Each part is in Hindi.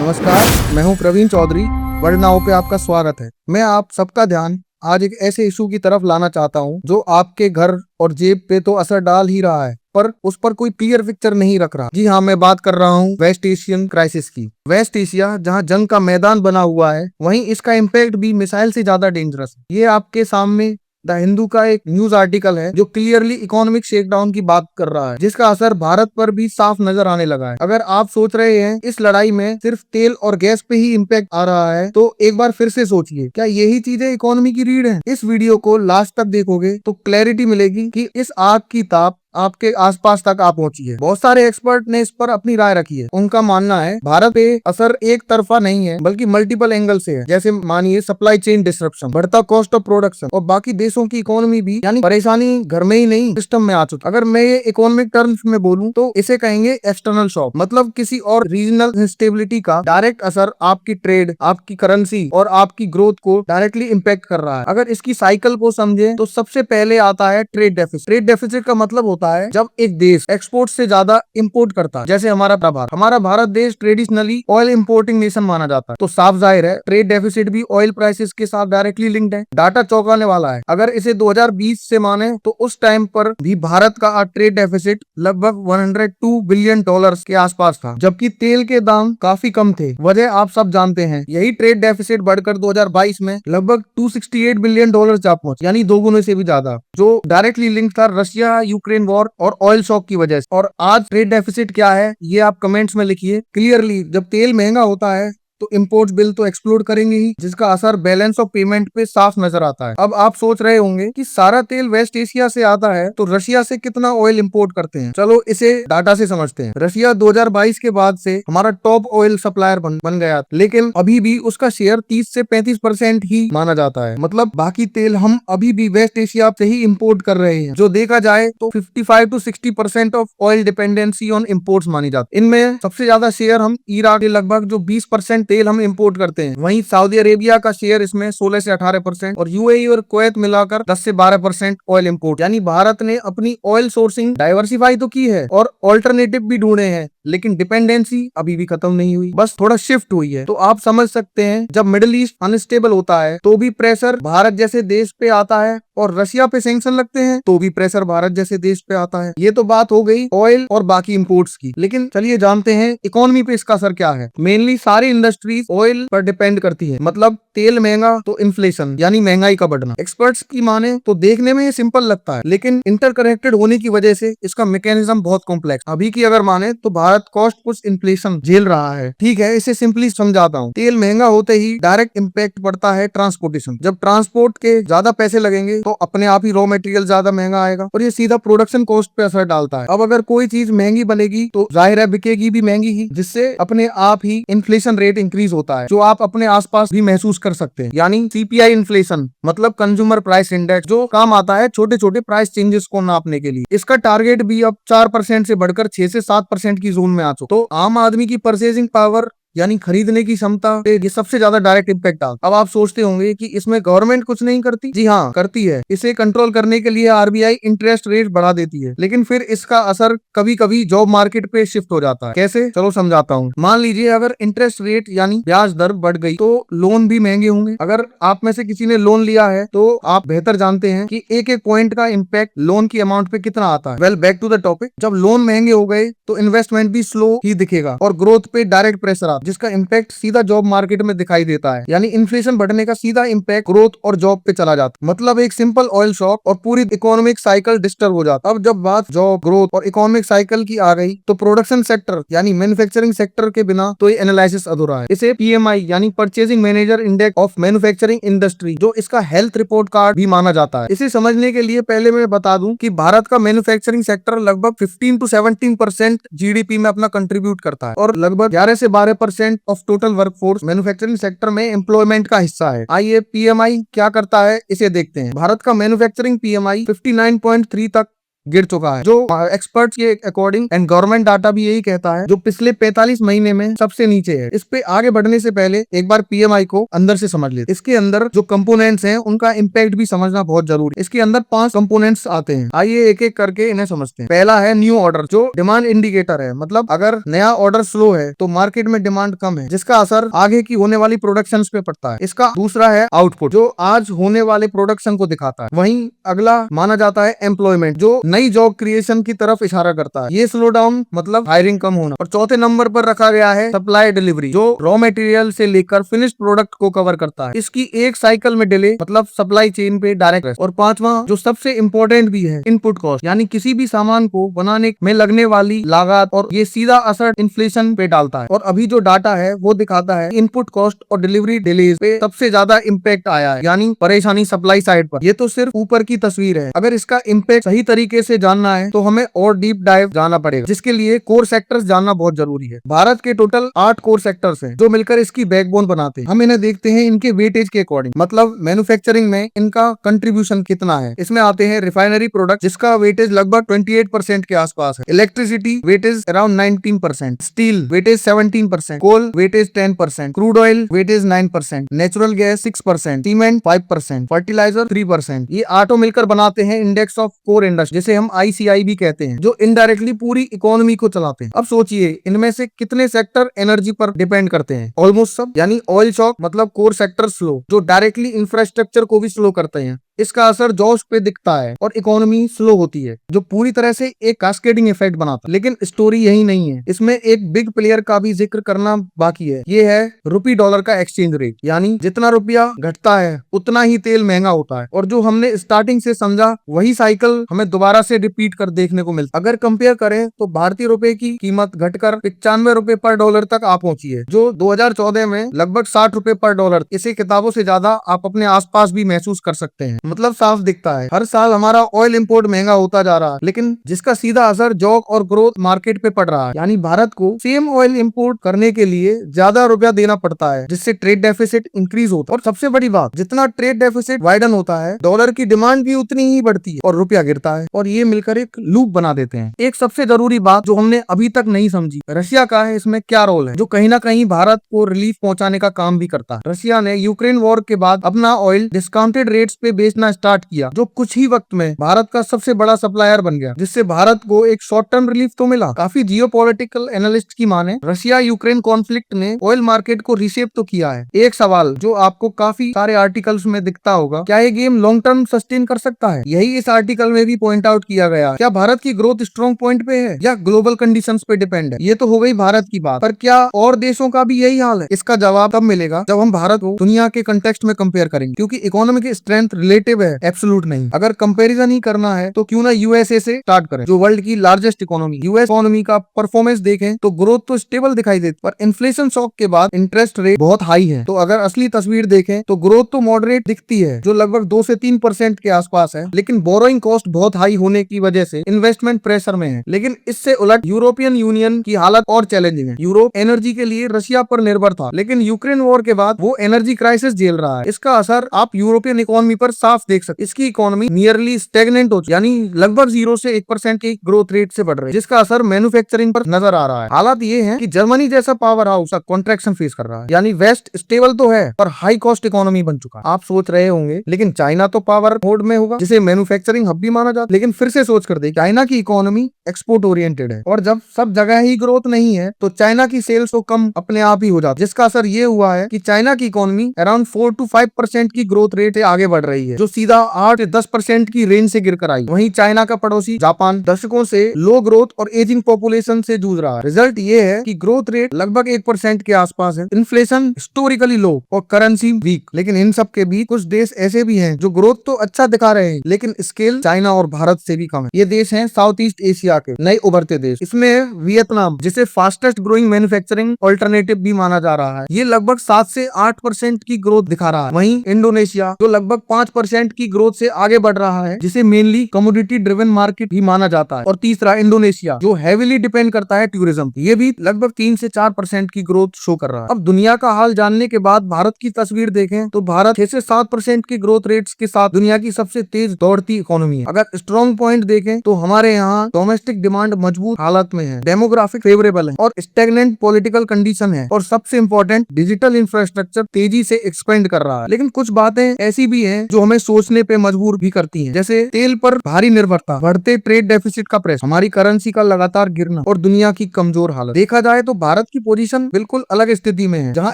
नमस्कार, मैं हूं प्रवीण चौधरी। वर्ल्ड नाउ पे आपका स्वागत है। मैं आप सबका ध्यान आज एक ऐसे इशू की तरफ लाना चाहता हूं जो आपके घर और जेब पे तो असर डाल ही रहा है, पर उस पर कोई क्लियर पिक्चर नहीं रख रहा। जी हाँ, मैं बात कर रहा हूँ वेस्ट एशियन क्राइसिस की। वेस्ट एशिया जहाँ जंग का मैदान बना हुआ है, वहीं इसका इम्पैक्ट भी मिसाइल से ज्यादा डेंजरस है। ये आपके सामने द हिंदू का एक न्यूज आर्टिकल है जो क्लियरली इकोनॉमिक शेकडाउन की बात कर रहा है, जिसका असर भारत पर भी साफ नजर आने लगा है। अगर आप सोच रहे हैं इस लड़ाई में सिर्फ तेल और गैस पे ही इम्पैक्ट आ रहा है, तो एक बार फिर से सोचिए, क्या यही चीजें इकोनॉमी की रीढ़ है? इस वीडियो को लास्ट तक देखोगे तो क्लैरिटी मिलेगी कि इस आग की ताप आपके आसपास तक आ पहुंची है। बहुत सारे एक्सपर्ट ने इस पर अपनी राय रखी है। उनका मानना है भारत पे असर एक तरफा नहीं है, बल्कि मल्टीपल एंगल से है। जैसे मानिए सप्लाई चेन डिस्ट्रप्शन, बढ़ता कॉस्ट ऑफ प्रोडक्शन, और बाकी देशों की इकोनॉमी भी, यानी परेशानी घर में ही नहीं सिस्टम में आ चुकी। अगर मैं ये इकोनॉमिक टर्म्स में बोलूं तो इसे कहेंगे एक्सटर्नल शॉक, मतलब किसी और रीजनल इंस्टेबिलिटी का डायरेक्ट असर आपकी ट्रेड, आपकी करेंसी और आपकी ग्रोथ को डायरेक्टली इम्पैक्ट कर रहा है। अगर इसकी साइकिल को समझे तो सबसे पहले आता है ट्रेड डेफिसिट। ट्रेड डेफिसिट का मतलब होता है जब एक देश एक्सपोर्ट से ज्यादा इंपोर्ट करता है। जैसे हमारा भारत देश ट्रेडिशनली ऑयल इंपोर्टिंग नेशन माना जाता है, तो साफ जाहिर है ट्रेड डेफिसिट भी ऑयल प्राइसेस के साथ डायरेक्टली लिंक्ड है। डाटा चौंकाने वाला है। अगर इसे 2020 से माने तो उस टाइम पर भी भारत का ट्रेड डेफिसिट लगभग 102 बिलियन डॉलर्स के आसपास था, जबकि तेल के दाम काफी कम थे। वजह आप सब जानते हैं, यही ट्रेड डेफिसिट बढ़कर 2022 में लगभग 268 बिलियन डॉलर जा पहुंचा, यानी दोगुने से भी ज्यादा, जो डायरेक्टली लिंक था रशिया यूक्रेन वॉर और ऑयल शॉक की वजह से। और आज ट्रेड डेफिसिट क्या है ये आप कमेंट्स में लिखिए क्लियरली। जब तेल महंगा होता है तो इंपोर्ट बिल तो एक्सप्लोड करेंगे ही, जिसका असर बैलेंस ऑफ पेमेंट पे साफ नजर आता है। अब आप सोच रहे होंगे कि सारा तेल वेस्ट एशिया से आता है, तो रशिया से कितना ऑयल इंपोर्ट करते हैं? चलो इसे डाटा से समझते हैं। रशिया 2022 के बाद से हमारा टॉप ऑयल सप्लायर बन गया, लेकिन अभी भी उसका शेयर 30 से 35% ही माना जाता है। मतलब बाकी तेल हम अभी भी वेस्ट एशिया से ही इंपोर्ट कर रहे हैं। जो देखा जाए तो 55 to 60% of oil dependency on imports मानी जाती है। इनमें सबसे ज्यादा शेयर हम इराक के लगभग जो 20% तेल हम इंपोर्ट करते हैं, वहीं सऊदी अरेबिया का शेयर इसमें 16 से 18% और यूएई और कुवैत मिलाकर 10 से 12% ऑयल इंपोर्ट। यानी भारत ने अपनी ऑयल सोर्सिंग डाइवर्सिफाई तो की है और ऑल्टरनेटिव भी ढूंढे हैं, लेकिन डिपेंडेंसी अभी भी खत्म नहीं हुई, बस थोड़ा शिफ्ट हुई है। तो आप समझ सकते हैं जब मिडिल ईस्ट अनस्टेबल होता है तो भी प्रेशर भारत जैसे देश पे आता है, और रशिया पे सैंक्शन लगते हैं तो भी प्रेशर भारत जैसे देश पे आता है। ये तो बात हो गई ऑयल और बाकी इंपोर्ट्स की, लेकिन चलिए जानते हैं इकोनॉमी पे इसका असर क्या है। मेनली सारी इंडस्ट्रीज ऑयल पर डिपेंड करती है, मतलब तेल महंगा तो इन्फ्लेशन यानी महंगाई का बढ़ना। एक्सपर्ट्स की माने तो देखने में ये सिंपल लगता है, लेकिन इंटरकनेक्टेड होने की वजह से इसका मैकेनिज्म बहुत कॉम्प्लेक्स। अभी की अगर माने तो भारत कॉस्ट पुश इन्फ्लेशन झेल रहा है, ठीक है, इसे सिंपली समझाता हूँ। तेल महंगा होते ही डायरेक्ट इम्पैक्ट पड़ता है ट्रांसपोर्टेशन। जब ट्रांसपोर्ट के ज्यादा पैसे लगेंगे तो अपने आप ही रॉ मटेरियल ज्यादा महंगा आएगा, और ये सीधा प्रोडक्शन कॉस्ट पे असर डालता है। अब अगर कोई चीज महंगी बनेगी तो जाहिर है बिकेगी भी महंगी ही, जिससे अपने आप ही इन्फ्लेशन रेट इंक्रीज होता है, जो आप अपने आसपास भी महसूस कर सकते हैं। यानी सीपीआई इन्फ्लेशन मतलब कंज्यूमर प्राइस इंडेक्स, जो काम आता है छोटे छोटे प्राइस चेंजेस को नापने के लिए। इसका टारगेट भी अब 4% से बढ़कर 6 से 7% की जोन में आ चुका। तो आम आदमी की परचेजिंग पावर यानी खरीदने की क्षमता पे ये सबसे ज्यादा डायरेक्ट इम्पैक्ट आता। अब आप सोचते होंगे कि इसमें गवर्नमेंट कुछ नहीं करती। जी हाँ, करती है। इसे कंट्रोल करने के लिए आरबीआई इंटरेस्ट रेट बढ़ा देती है, लेकिन फिर इसका असर कभी कभी जॉब मार्केट पे शिफ्ट हो जाता है। कैसे, चलो समझाता हूँ। मान लीजिए अगर इंटरेस्ट रेट यानी ब्याज दर बढ़ गई तो लोन भी महंगे होंगे। अगर आप में से किसी ने लोन लिया है तो आप बेहतर जानते हैं कि एक एक पॉइंट का इम्पैक्ट लोन की अमाउंट पे कितना आता है। Well, back to the topic. जब लोन महंगे हो गए तो इन्वेस्टमेंट भी स्लो ही दिखेगा और ग्रोथ पे डायरेक्ट प्रेशर आता है, जिसका इम्पैक्ट सीधा जॉब मार्केट में दिखाई देता है। यानी इन्फ्लेशन बढ़ने का सीधा इम्पैक्ट ग्रोथ और जॉब पे चला जाता है। मतलब एक सिंपल ऑयल शॉक और पूरी इकोनॉमिक साइकिल डिस्टर्ब हो जाता है। अब जब बात जॉब ग्रोथ और इकोनॉमिक साइकिल की आ गई तो प्रोडक्शन सेक्टर यानी मैन्युफैक्चरिंग सेक्टर के बिना तो ये एनालिसिस अधूरा है। इसे पीएमआई यानी purchasing manager index of manufacturing industry, जो इसका हेल्थ रिपोर्ट कार्ड भी माना जाता है। इसे समझने के लिए पहले मैं बता दूं कि भारत का मैन्युफैक्चरिंग सेक्टर लगभग 15 to 17% जीडीपी में अपना कंट्रीब्यूट करता है, और लगभग 11 से 12% of total workforce manufacturing sector में एम्प्लॉयमेंट का हिस्सा है। आइए पीएमआई क्या करता है इसे देखते हैं। भारत का मैन्युफैक्चरिंग पीएमआई 59.3 तक गिर चुका है, जो एक्सपर्ट्स के अकॉर्डिंग एंड गवर्नमेंट डाटा भी यही कहता है, जो पिछले 45 महीने में सबसे नीचे है। इस पे आगे बढ़ने से पहले एक बार पीएमआई को अंदर से समझ लेते। इसके अंदर जो कंपोनेंट्स हैं उनका इम्पैक्ट भी समझना बहुत जरूरी है। इसके अंदर 5 कंपोनेंट्स आते हैं, आइए एक एक करके इन्हें समझते हैं। पहला है न्यू ऑर्डर, जो डिमांड इंडिकेटर है, मतलब अगर नया ऑर्डर स्लो है तो मार्केट में डिमांड कम है, जिसका असर आगे की होने वाली प्रोडक्शन पे पड़ता है। इसका दूसरा है आउटपुट, जो आज होने वाले प्रोडक्शन को दिखाता है। वहीं अगला माना जाता है एम्प्लॉयमेंट, जो नई जॉब क्रिएशन की तरफ इशारा करता है। ये स्लो डाउन मतलब हायरिंग कम होना। और चौथे नंबर पर रखा गया है सप्लाई डिलीवरी, जो रॉ मटेरियल से लेकर फिनिश्ड प्रोडक्ट को कवर करता है। इसकी एक साइकिल में डिले मतलब सप्लाई चेन पे डायरेक्ट। और पांचवा जो सबसे इंपॉर्टेंट भी है, इनपुट कॉस्ट, यानी किसी भी सामान को बनाने में लगने वाली लागत, और ये सीधा असर इन्फ्लेशन पे डालता है। और अभी जो डाटा है वो दिखाता है इनपुट कॉस्ट और डिलीवरी डिलेज पे सबसे ज्यादा इम्पैक्ट आया है, यानी परेशानी सप्लाई साइड पर। ये तो सिर्फ ऊपर की तस्वीर है, अगर इसका इम्पैक्ट सही तरीके से जानना है तो हमें और डीप डाइव जाना पड़ेगा, जिसके लिए कोर सेक्टर्स जानना बहुत जरूरी है। भारत के टोटल 8 कोर सेक्टर्स हैं, जो मिलकर इसकी बैकबोन बनाते हैं। हम इन्हें देखते हैं इनके वेटेज के अकॉर्डिंग, मतलब मैन्युफैक्चरिंग में इनका कंट्रीब्यूशन कितना है। इसमें आते हैं रिफाइनरी प्रोडक्ट, जिसका वेटेज लगभग 28% के आसपास है। Electricity weightage around 19%, steel weightage 17%, coal weightage 10%, crude oil weightage 9%, natural gas 6%, cement 5%, fertiliser 3%। ये आटो मिलकर बनाते हैं इंडेक्स ऑफ कोर इंडस्ट्री, जिसे हम ICI भी कहते हैं, जो इनडायरेक्टली पूरी इकोनॉमी को चलाते हैं। अब सोचिए इनमें से कितने सेक्टर एनर्जी पर डिपेंड करते हैं? ऑलमोस्ट सब, यानी ऑयल शॉक मतलब कोर सेक्टर स्लो, जो डायरेक्टली इंफ्रास्ट्रक्चर को भी स्लो करते हैं। इसका असर जॉब्स पे दिखता है और इकोनॉमी स्लो होती है, जो पूरी तरह से एक कास्केडिंग इफेक्ट बनाता है। लेकिन स्टोरी यही नहीं है, इसमें एक बिग प्लेयर का भी जिक्र करना बाकी है। ये है रुपी डॉलर का एक्सचेंज रेट, यानी जितना रुपया घटता है उतना ही तेल महंगा होता है। और जो हमने स्टार्टिंग से समझा वही साइकिल हमें दोबारा से रिपीट कर देखने को मिलता है। अगर कंपेयर करें तो भारतीय रुपए की कीमत घटकर 95 रुपए पर डॉलर तक आ पहुंची है, जो 2014 में लगभग 60 रुपए पर डॉलर। इसे किताबों से ज्यादा आप अपने आसपास भी महसूस कर सकते हैं। मतलब साफ दिखता है हर साल हमारा ऑयल इंपोर्ट महंगा होता जा रहा है, लेकिन जिसका सीधा असर जॉब और ग्रोथ मार्केट पे पड़ रहा है। यानी भारत को सेम ऑयल इंपोर्ट करने के लिए ज्यादा रुपया देना पड़ता है, जिससे ट्रेड डेफिसिट इंक्रीज होता है। और सबसे बड़ी बात, जितना ट्रेड डेफिसिट वाइडन होता है, डॉलर की डिमांड भी उतनी ही बढ़ती है और रुपया गिरता है, और ये मिलकर एक लूप बना देते हैं। एक सबसे जरूरी बात जो हमने अभी तक नहीं समझी, रशिया का है इसमें क्या रोल है, जो कहीं ना कहीं भारत को रिलीफ पहुंचाने का काम भी करता है। रशिया ने यूक्रेन वॉर के बाद अपना ऑयल डिस्काउंटेड रेट्स पे बेचना स्टार्ट किया, जो कुछ ही वक्त में भारत का सबसे बड़ा सप्लायर बन गया, जिससे भारत को एक शॉर्ट टर्म रिलीफ तो मिला। काफी जियोपॉलिटिकल एनालिस्ट की माने रशिया यूक्रेन कॉन्फ्लिक्ट ने ऑयल मार्केट को रीशेप तो किया है। एक सवाल जो आपको काफी सारे आर्टिकल्स में दिखता होगा, क्या ये गेम लॉन्ग टर्म सस्टेन कर सकता है? यही इस आर्टिकल में भी पॉइंट आउट किया गया। क्या भारत की ग्रोथ स्ट्रॉन्ग पॉइंट पे है या ग्लोबल कंडीशंस पे डिपेंड है? ये तो हो गई भारत की बात, पर क्या और देशों का भी यही हाल है? इसका जवाब तब मिलेगा जब हम भारत को दुनिया के कंटेक्स्ट में कंपेयर करेंगे, क्योंकि इकोनॉमिक स्ट्रेंथ रिलेटिव है, एब्सोल्यूट नहीं। अगर कंपैरिजन ही करना है तो क्यों ना यूएसए से स्टार्ट करें, जो वर्ल्ड की लार्जेस्ट इकोनॉमी। यूएस इकोनॉमी का परफॉर्मेंस देखें तो ग्रोथ तो स्टेबल दिखाई देती, पर इन्फ्लेशन शॉक के बाद इंटरेस्ट रेट बहुत हाई है। तो अगर असली तस्वीर देखें तो ग्रोथ तो मॉडरेट दिखती है, जो लगभग 2 से 3% के आसपास है, लेकिन बोरोइंग कॉस्ट बहुत हाई होने की वजह से इन्वेस्टमेंट प्रेशर में है। लेकिन इससे उलट यूरोपियन यूनियन की हालत और चैलेंजिंग है। यूरोप एनर्जी के लिए रशिया पर निर्भर था, लेकिन यूक्रेन वॉर के बाद वो एनर्जी क्राइसिस झेल रहा है। इसका असर आप यूरोपियन इकोनॉमी पर साफ देख सकते। इसकी इकोनॉमी नियरली स्टेगनेंट हो, यानी लगभग 0 से 1% की ग्रोथ रेट से बढ़ रही है, जिसका असर मैन्युफैक्चरिंग पर नजर आ रहा है। हालात ये है कि जर्मनी जैसा पावर हाउस कॉन्ट्रैक्शन फेस कर रहा है, यानी वेस्ट स्टेबल तो है पर हाई कॉस्ट इकोनॉमी बन चुका है। आप सोच रहे होंगे लेकिन चाइना तो पावर मोड में होगा, जिसे मैन्युफैक्चरिंग हब भी माना जाता है। लेकिन फिर से सोच कर दे, चाइना की इकोनॉमी एक्सपोर्ट ओरिएंटेड है, और जब सब जगह ही ग्रोथ नहीं है तो चाइना की सेल्स तो कम अपने आप ही हो जाती है, जिसका असर ये हुआ है कि चाइना की इकोनॉमी अराउंड 4 to 5% की ग्रोथ रेट से आगे बढ़ रही है, जो सीधा 8 से 10% की रेंज से गिरकर आई। वहीं चाइना का पड़ोसी जापान दशकों से लो ग्रोथ और एजिंग पॉपुलेशन से जूझ रहा है। रिजल्ट ये है कि ग्रोथ रेट लगभग 1% के आसपास है, इन्फ्लेशन हिस्टोरिकली लो और करेंसी वीक। लेकिन इन सब के बीच कुछ देश ऐसे भी हैं जो ग्रोथ तो अच्छा दिखा रहे हैं, लेकिन स्केल चाइना और भारत से भी कम है। ये देश हैं साउथ ईस्ट एशिया के नए उभरते देश। इसमें वियतनाम, जिसे फास्टेस्ट ग्रोइंग मैन्युफैक्चरिंग ऑल्टरनेटिव भी माना जा रहा है, ये लगभग 7 से 8% की ग्रोथ दिखा रहा है। वहीं इंडोनेशिया, जो लगभग 5% 10% की ग्रोथ से आगे बढ़ रहा है, जिसे मेनली कमोडिटी ड्रिवन मार्केट भी माना जाता है। और तीसरा इंडोनेशिया, जो हेविली डिपेंड करता है टूरिज्म, ये भी लगभग 3 से 4% की ग्रोथ शो कर रहा है। अब दुनिया का हाल जानने के बाद भारत की तस्वीर देखें तो भारत 6 से 7% की ग्रोथ रेट्स के साथ दुनिया की सबसे तेज दौड़ती इकोनॉमी है। अगर स्ट्रॉन्ग पॉइंट देखें तो हमारे यहाँ डोमेस्टिक डिमांड मजबूत हालत में है, डेमोग्राफिक फेवरेबल है और स्टेगनेंट पॉलिटिकल कंडीशन है, और सबसे इंपॉर्टेंट डिजिटल इंफ्रास्ट्रक्चर तेजी से एक्सपेंड कर रहा है। लेकिन कुछ बातें ऐसी भी हैं जो हमें सोचने पे मजबूर भी करती हैं, जैसे तेल पर भारी निर्भरता, बढ़ते ट्रेड डेफिसिट का प्रेशर, हमारी करेंसी का लगातार गिरना और दुनिया की कमजोर हालत। देखा जाए तो भारत की पोजीशन बिल्कुल अलग स्थिति में है, जहां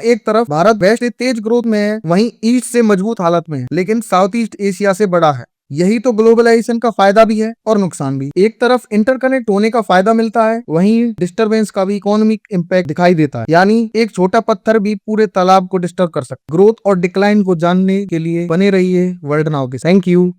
एक तरफ भारत वेस्ट से तेज ग्रोथ में है, वहीं ईस्ट से मजबूत हालत में है, लेकिन साउथ ईस्ट एशिया से बड़ा है। यही तो ग्लोबलाइजेशन का फायदा भी है और नुकसान भी। एक तरफ इंटरकनेक्ट होने का फायदा मिलता है, वहीं डिस्टरबेंस का भी इकोनॉमिक इम्पैक्ट दिखाई देता है, यानी एक छोटा पत्थर भी पूरे तालाब को डिस्टर्ब कर सकता है। ग्रोथ और डिक्लाइन को जानने के लिए बने रहिए वर्ल्ड नाउ के। Thank you.